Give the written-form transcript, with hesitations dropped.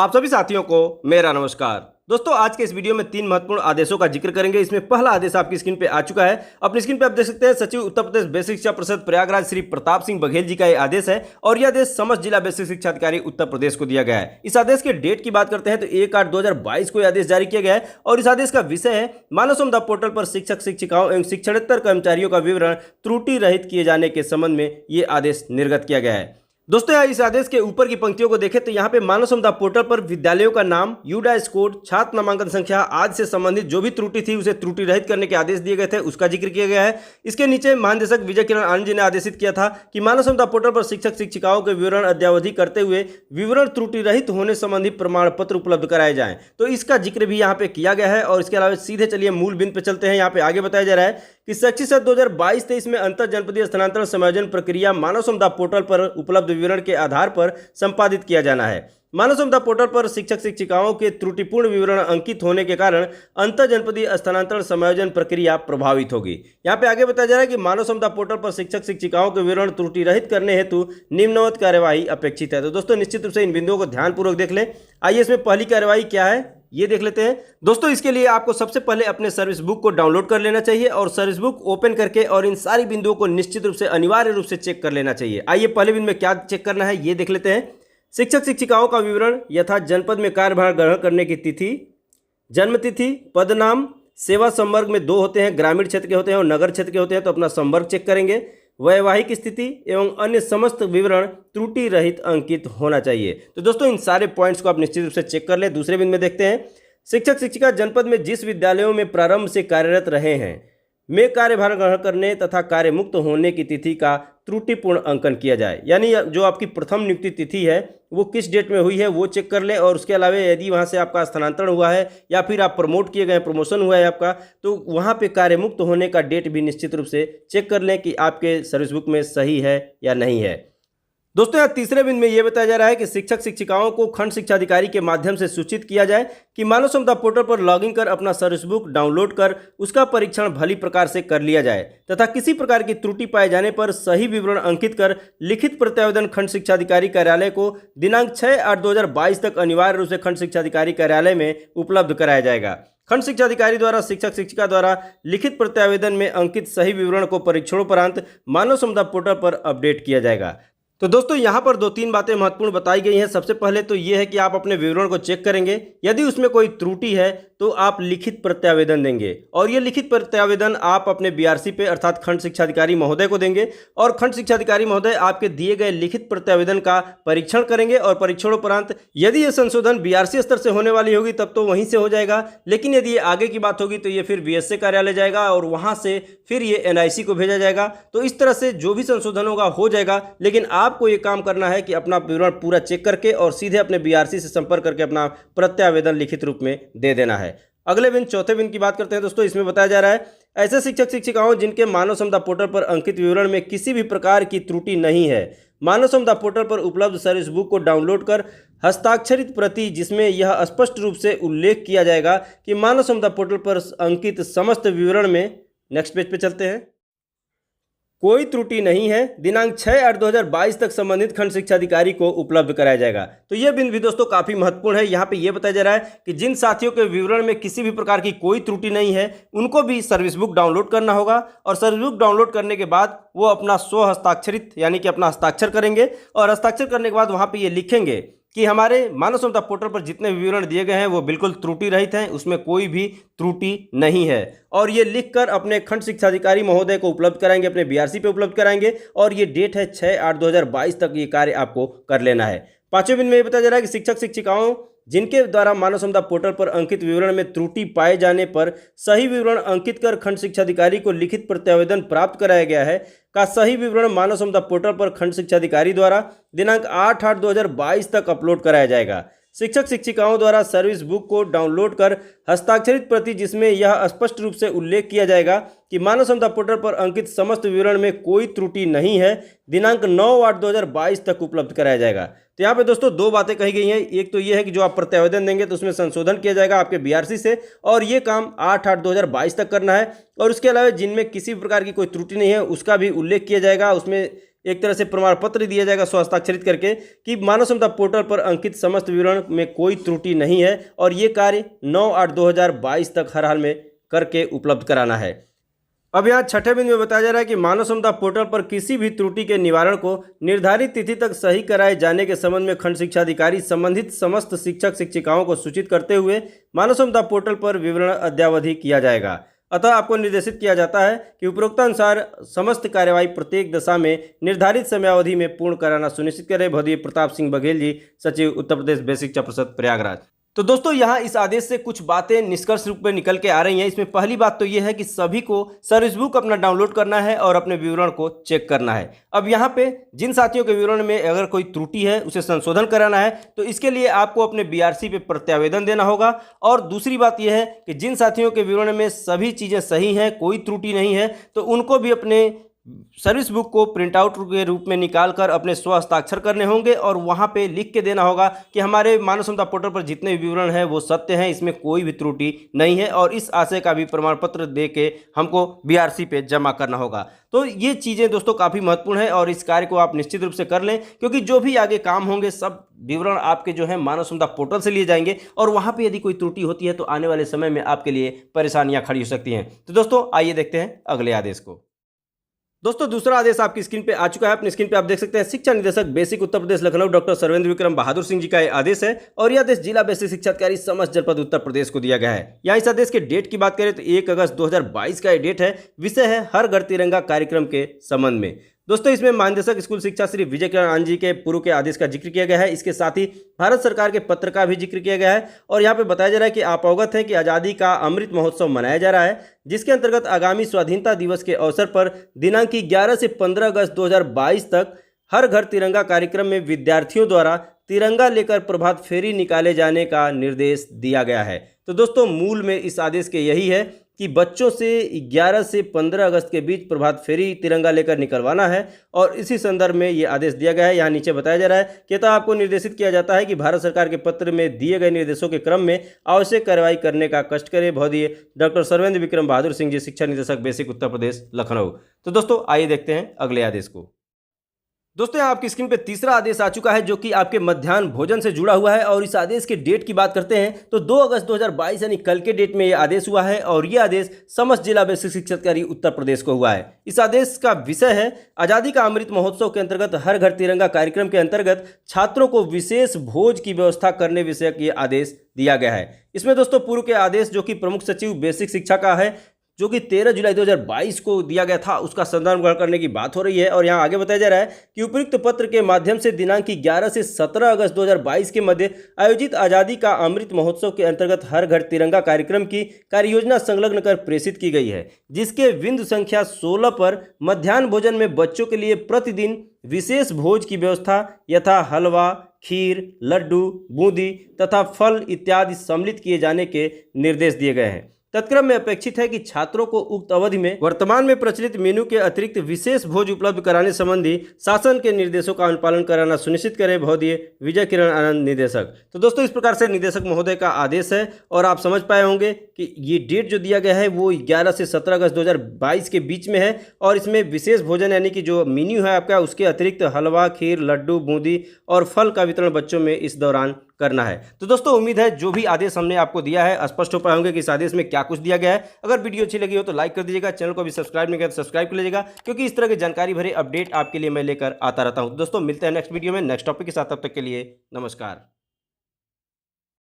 आप सभी साथियों को मेरा नमस्कार। दोस्तों, आज के इस वीडियो में 3 महत्वपूर्ण आदेशों का जिक्र करेंगे। इसमें पहला आदेश आपकी स्क्रीन पे आ चुका है। अपनी स्क्रीन पे आप देख सकते हैं सचिव उत्तर प्रदेश बेसिक शिक्षा परिषद प्रयागराज श्री प्रताप सिंह बघेल जी का यह आदेश है और यह आदेश समस्त जिला बेसिक शिक्षा अधिकारी उत्तर प्रदेश को दिया गया है। इस आदेश के डेट की बात करते हैं तो 1/8/2022 को यह आदेश जारी किया गया है और इस आदेश का विषय है मानव संपदा पोर्टल पर शिक्षक शिक्षिकाओं एवं शिक्षणेतर कर्मचारियों का विवरण त्रुटि रहित किए जाने के संबंध में ये आदेश निर्गत किया गया है। दोस्तों, इस आदेश के ऊपर की पंक्तियों को देखें तो यहाँ पे मानव संपदा पोर्टल पर विद्यालयों का नाम, यूडाइस कोड, छात्र नामांकन संख्या आदि से संबंधित जो भी त्रुटि थी उसे त्रुटि रहित करने के आदेश दिए गए थे, उसका जिक्र किया गया है। इसके नीचे महानिदेशक विजय किरण आनंद जी ने आदेशित किया था कि मानव संपदा पोर्टल पर शिक्षक शिक्षिकाओं के विवरण अद्यावधि करते हुए विवरण त्रुटि रहित होने संबंधी प्रमाण पत्र उपलब्ध कराए जाएं। तो इसका जिक्र भी यहाँ पे किया गया है। और इसके अलावा सीधे चलिए मूल बिंदु पे चलते हैं। यहाँ पे आगे बताया जा रहा है कि शैक्षिक सत्र 2022-23 में अंतर जनपदीय स्थानांतरण समायोजन प्रक्रिया मानव संपदा पोर्टल पर उपलब्ध विवरण के आधार पर संपादित किया जाना है। मानव संपदा पोर्टल पर शिक्षक शिक्षिकाओं के त्रुटिपूर्ण विवरण अंकित होने के कारण अंतर जनपदीय स्थानांतरण समायोजन प्रक्रिया प्रभावित होगी। यहाँ पे आगे बताया जा रहा है कि मानव संपदा पोर्टल पर शिक्षक शिक्षिकाओं के विवरण त्रुटि रहित करने हेतु निम्नवत कार्यवाही अपेक्षित है। तो दोस्तों, निश्चित रूप से इन बिंदुओं को ध्यानपूर्वक देख लें। आइए इसमें पहली कार्यवाही क्या है ये देख लेते हैं। दोस्तों, इसके लिए आपको सबसे पहले अपने सर्विस बुक को डाउनलोड कर लेना चाहिए और सर्विस बुक ओपन करके और इन सारी बिंदुओं को निश्चित रूप से अनिवार्य रूप से चेक कर लेना चाहिए। आइए पहले बिंदु में क्या चेक करना है ये देख लेते हैं। शिक्षक शिक्षिकाओं का विवरण यथा जनपद में कार्यभार ग्रहण करने की तिथि, जन्म तिथि, पद नाम, सेवा संवर्ग में 2 होते हैं, ग्रामीण क्षेत्र के होते हैं और नगर क्षेत्र के होते हैं, तो अपना संवर्ग चेक करेंगे। वैवाहिक स्थिति एवं अन्य समस्त विवरण त्रुटि रहित अंकित होना चाहिए। तो दोस्तों, इन सारे पॉइंट्स को आप निश्चित रूप से चेक कर लें। दूसरे बिंदु में देखते हैं, शिक्षक शिक्षिका जनपद में जिस विद्यालयों में प्रारंभ से कार्यरत रहे हैं में कार्यभार ग्रहण करने तथा कार्य मुक्त होने की तिथि का त्रुटिपूर्ण अंकन किया जाए। यानी जो आपकी प्रथम नियुक्ति तिथि है वो किस डेट में हुई है वो चेक कर लें। और उसके अलावा यदि वहाँ से आपका स्थानांतरण हुआ है या फिर आप प्रमोट किए गए, प्रमोशन हुआ है आपका, तो वहाँ पे कार्य मुक्त होने का डेट भी निश्चित रूप से चेक कर लें कि आपके सर्विस बुक में सही है या नहीं है। दोस्तों, यहाँ तीसरे बिंदु में यह बताया जा रहा है कि शिक्षक शिक्षिकाओं को खंड शिक्षा अधिकारी के माध्यम से सूचित किया जाए कि मानव संपदा पोर्टल पर लॉगिन कर अपना सर्विस बुक डाउनलोड कर उसका परीक्षण भली प्रकार से कर लिया जाए तथा किसी प्रकार की त्रुटि पाए जाने पर सही विवरण अंकित कर लिखित प्रत्यावेदन खंड शिक्षा अधिकारी कार्यालय को दिनांक 6/8/2022 तक अनिवार्य रूप से खंड शिक्षा अधिकारी कार्यालय में उपलब्ध कराया जाएगा। खंड शिक्षा अधिकारी द्वारा शिक्षक शिक्षिका द्वारा लिखित प्रत्यावेदन में अंकित सही विवरण को परीक्षणोपरांत मानव संपदा पोर्टल पर अपडेट किया जाएगा। तो दोस्तों, यहाँ पर 2-3 बातें महत्वपूर्ण बताई गई हैं। सबसे पहले तो ये है कि आप अपने विवरण को चेक करेंगे, यदि उसमें कोई त्रुटि है तो आप लिखित प्रत्यावेदन देंगे और ये लिखित प्रत्यावेदन आप अपने बीआरसी पे अर्थात खंड शिक्षा अधिकारी महोदय को देंगे और खंड शिक्षा अधिकारी महोदय आपके दिए गए लिखित प्रत्यावेदन का परीक्षण करेंगे और परीक्षणोपरांत यदि ये संशोधन बीआरसी स्तर से होने वाली होगी तब तो वहीं से हो जाएगा, लेकिन यदि ये आगे की बात होगी तो ये फिर बीएसए कार्यालय जाएगा और वहाँ से फिर ये एनआईसी को भेजा जाएगा। तो इस तरह से जो भी संशोधन होगा हो जाएगा, लेकिन आपको ये काम करना है कि अपना विवरण पूरा चेक करके और सीधे अपने बीआरसी से संपर्क करके अपना प्रत्यावेदन लिखित रूप में दे देना है। अगले बिंदु चौथे बिंदु की बात करते हैं। दोस्तों, इसमें बताया जा रहा है ऐसे शिक्षक शिक्षिकाओं जिनके मानव संपदा पोर्टल पर अंकित विवरण में किसी भी प्रकार की त्रुटि नहीं है, मानव संपदा पोर्टल पर उपलब्ध सर्विस बुक को डाउनलोड कर हस्ताक्षरित प्रति जिसमें यह स्पष्ट रूप से उल्लेख किया जाएगा कि मानव संपदा पोर्टल पर अंकित समस्त विवरण में, नेक्स्ट पेज पे चलते हैं, कोई त्रुटि नहीं है, दिनांक 6/8/2022 तक संबंधित खंड शिक्षा अधिकारी को उपलब्ध कराया जाएगा। तो यह बिंदु भी दोस्तों काफी महत्वपूर्ण है। यहाँ पे यह बताया जा रहा है कि जिन साथियों के विवरण में किसी भी प्रकार की कोई त्रुटि नहीं है उनको भी सर्विस बुक डाउनलोड करना होगा और सर्विस बुक डाउनलोड करने के बाद वो अपना स्व हस्ताक्षरित यानी कि अपना हस्ताक्षर करेंगे और हस्ताक्षर करने के बाद वहाँ पर ये लिखेंगे कि हमारे मानव संपदा पोर्टल पर जितने विवरण दिए गए हैं वो बिल्कुल त्रुटि रहित हैं, उसमें कोई भी त्रुटि नहीं है। और ये लिखकर अपने खंड शिक्षा अधिकारी महोदय को उपलब्ध कराएंगे, अपने बीआरसी पे उपलब्ध कराएंगे और ये डेट है 6/8/2022 तक ये कार्य आपको कर लेना है। 5वें बिंदु में ये बताया जा रहा है कि शिक्षक शिक्षिकाओं जिनके द्वारा मानव संपदा पोर्टल पर अंकित विवरण में त्रुटि पाए जाने पर सही विवरण अंकित कर खंड शिक्षा अधिकारी को लिखित प्रत्यावेदन प्राप्त कराया गया है का सही विवरण मानव संपदा पोर्टल पर खंड शिक्षा अधिकारी द्वारा दिनांक 8/8/2022 तक अपलोड कराया जाएगा। शिक्षक शिक्षिकाओं द्वारा सर्विस बुक को डाउनलोड कर हस्ताक्षरित प्रति जिसमें यह स्पष्ट रूप से उल्लेख किया जाएगा कि मानव संपदा पोर्टल पर अंकित समस्त विवरण में कोई त्रुटि नहीं है, दिनांक 9/8/2022 तक उपलब्ध कराया जाएगा। तो यहाँ पे दोस्तों 2 बातें कही गई हैं। एक तो ये है कि जो आप प्रत्यावेदन देंगे तो उसमें संशोधन किया जाएगा आपके बीआरसी से और ये काम 8/8/2022 तक करना है और उसके अलावा जिनमें किसी प्रकार की कोई त्रुटि नहीं है उसका भी उल्लेख किया जाएगा, उसमें एक तरह से प्रमाण पत्र दिया जाएगा स्वहस्ताक्षरित करके कि मानव क्षमता पोर्टल पर अंकित समस्त विवरण में कोई त्रुटि नहीं है और ये कार्य 9/8/2022 तक हर हाल में करके उपलब्ध कराना है। अब यहाँ छठे बिंदु में बताया जा रहा है कि मानव क्षमता पोर्टल पर किसी भी त्रुटि के निवारण को निर्धारित तिथि तक सही कराए जाने के संबंध में खंड शिक्षा अधिकारी संबंधित समस्त शिक्षक शिक्षिकाओं को सूचित करते हुए मानव क्षमता पोर्टल पर विवरण अद्यावधि किया जाएगा। अतः आपको निर्देशित किया जाता है कि उपरोक्तानुसार समस्त कार्यवाही प्रत्येक दशा में निर्धारित समयावधि में पूर्ण कराना सुनिश्चित करें। भदीय प्रताप सिंह बघेल जी, सचिव उत्तर प्रदेश बेसिक शिक्षा परिषद प्रयागराज। तो दोस्तों यहाँ इस आदेश से कुछ बातें निष्कर्ष रूप में निकल के आ रही हैं। इसमें पहली बात तो ये है कि सभी को सर्विस बुक अपना डाउनलोड करना है और अपने विवरण को चेक करना है। अब यहाँ पे जिन साथियों के विवरण में अगर कोई त्रुटि है उसे संशोधन कराना है तो इसके लिए आपको अपने बीआरसी पे प्रत्यावेदन देना होगा। और दूसरी बात यह है कि जिन साथियों के विवरण में सभी चीज़ें सही हैं, कोई त्रुटि नहीं है, तो उनको भी अपने सर्विस बुक को प्रिंट आउट के रूप में निकालकर अपने स्व हस्ताक्षर करने होंगे और वहां पे लिख के देना होगा कि हमारे मानव क्षमता पोर्टल पर जितने भी विवरण हैं वो सत्य हैं, इसमें कोई भी त्रुटि नहीं है, और इस आशय का भी प्रमाण पत्र दे के हमको बीआरसी पे जमा करना होगा। तो ये चीज़ें दोस्तों काफ़ी महत्वपूर्ण है और इस कार्य को आप निश्चित रूप से कर लें, क्योंकि जो भी आगे काम होंगे सब विवरण आपके जो है मानव क्षमता पोर्टल से लिए जाएंगे और वहाँ पे यदि कोई त्रुटि होती है तो आने वाले समय में आपके लिए परेशानियाँ खड़ी हो सकती हैं। तो दोस्तों आइए देखते हैं अगले आदेश को। दोस्तों दूसरा आदेश आपकी स्क्रीन पे आ चुका है। अपनी स्क्रीन पे आप देख सकते हैं शिक्षा निदेशक बेसिक उत्तर प्रदेश लखनऊ डॉक्टर सर्वेंद्र विक्रम बहादुर सिंह जी का यह आदेश है और यह आदेश जिला बेसिक शिक्षा अधिकारी समस्त जनपद उत्तर प्रदेश को दिया गया है। यहाँ इस आदेश के डेट की बात करें तो 1 अगस्त 2022 का यह डेट है। विषय है हर घर तिरंगा कार्यक्रम के संबंध में। दोस्तों इसमें महानिदेशक स्कूल शिक्षा श्री विजय किरण आनंद जी के पूर्व के आदेश का जिक्र किया गया है। इसके साथ ही भारत सरकार के पत्र का भी जिक्र किया गया है और यहाँ पे बताया जा रहा है कि आप अवगत हैं कि आज़ादी का अमृत महोत्सव मनाया जा रहा है, जिसके अंतर्गत आगामी स्वाधीनता दिवस के अवसर पर दिनांक 11 से 15 अगस्त 2022 तक हर घर तिरंगा कार्यक्रम में विद्यार्थियों द्वारा तिरंगा लेकर प्रभात फेरी निकाले जाने का निर्देश दिया गया है। तो दोस्तों मूल में इस आदेश के यही है कि बच्चों से 11 से 15 अगस्त के बीच प्रभात फेरी तिरंगा लेकर निकलवाना है और इसी संदर्भ में ये आदेश दिया गया है। यहाँ नीचे बताया जा रहा है कि आपको निर्देशित किया जाता है कि भारत सरकार के पत्र में दिए गए निर्देशों के क्रम में आवश्यक कार्रवाई करने का कष्ट करें। भौदीय डॉक्टर सर्वेंद्र विक्रम बहादुर सिंह जी, शिक्षा निदेशक बेसिक उत्तर प्रदेश लखनऊ। तो दोस्तों आइए देखते हैं अगले आदेश को। दोस्तों यहाँ आपकी स्क्रीन पे तीसरा आदेश आ चुका है जो कि आपके मध्याह्न भोजन से जुड़ा हुआ है और इस आदेश के डेट की बात करते हैं तो 2 अगस्त 2022 यानी कल के डेट में ये आदेश हुआ है और ये आदेश समस्त जिला बेसिक शिक्षा अधिकारी उत्तर प्रदेश को हुआ है। इस आदेश का विषय है आज़ादी का अमृत महोत्सव के अंतर्गत हर घर तिरंगा कार्यक्रम के अंतर्गत छात्रों को विशेष भोज की व्यवस्था करने विषयक ये आदेश दिया गया है। इसमें दोस्तों पूर्व के आदेश जो कि प्रमुख सचिव बेसिक शिक्षा का है जो कि 13 जुलाई 2022 को दिया गया था उसका संदर्भ ग्रहण करने की बात हो रही है और यहाँ आगे बताया जा रहा है कि उपयुक्त पत्र के माध्यम से दिनांक 11 से 17 अगस्त 2022 के मध्य आयोजित आज़ादी का अमृत महोत्सव के अंतर्गत हर घर तिरंगा कार्यक्रम की कार्ययोजना संलग्न कर प्रेषित की गई है, जिसके बिंदु संख्या 16 पर मध्याह्न भोजन में बच्चों के लिए प्रतिदिन विशेष भोज की व्यवस्था यथा हलवा, खीर, लड्डू, बूंदी तथा फल इत्यादि सम्मिलित किए जाने के निर्देश दिए गए हैं। तत्क्रम में अपेक्षित है कि छात्रों को उक्त अवधि में वर्तमान में प्रचलित मेनू के अतिरिक्त विशेष भोज उपलब्ध कराने संबंधी शासन के निर्देशों का अनुपालन कराना सुनिश्चित करें। भौदीय विजय किरण आनंद निदेशक। तो दोस्तों इस प्रकार से निदेशक महोदय का आदेश है और आप समझ पाए होंगे कि ये डेट जो दिया गया है वो 11 से 17 अगस्त 2022 के बीच में है और इसमें विशेष भोजन यानी कि जो मेन्यू है आपका उसके अतिरिक्त हलवा, खीर, लड्डू, बूंदी और फल का वितरण बच्चों में इस दौरान करना है। तो दोस्तों उम्मीद है जो भी आदेश हमने आपको दिया है स्पष्ट हो पाए होंगे कि इस आदेश में क्या कुछ दिया गया है। अगर वीडियो अच्छी लगी हो तो लाइक कर दीजिएगा, चैनल को भी सब्सक्राइब नहीं किया तो सब्सक्राइब कर लीजिएगा, क्योंकि इस तरह की जानकारी भरे अपडेट आपके लिए मैं लेकर आता रहता हूं। दोस्तों मिलते हैं नेक्स्ट वीडियो में नेक्स्ट टॉपिक के साथ, तब तक के लिए नमस्कार।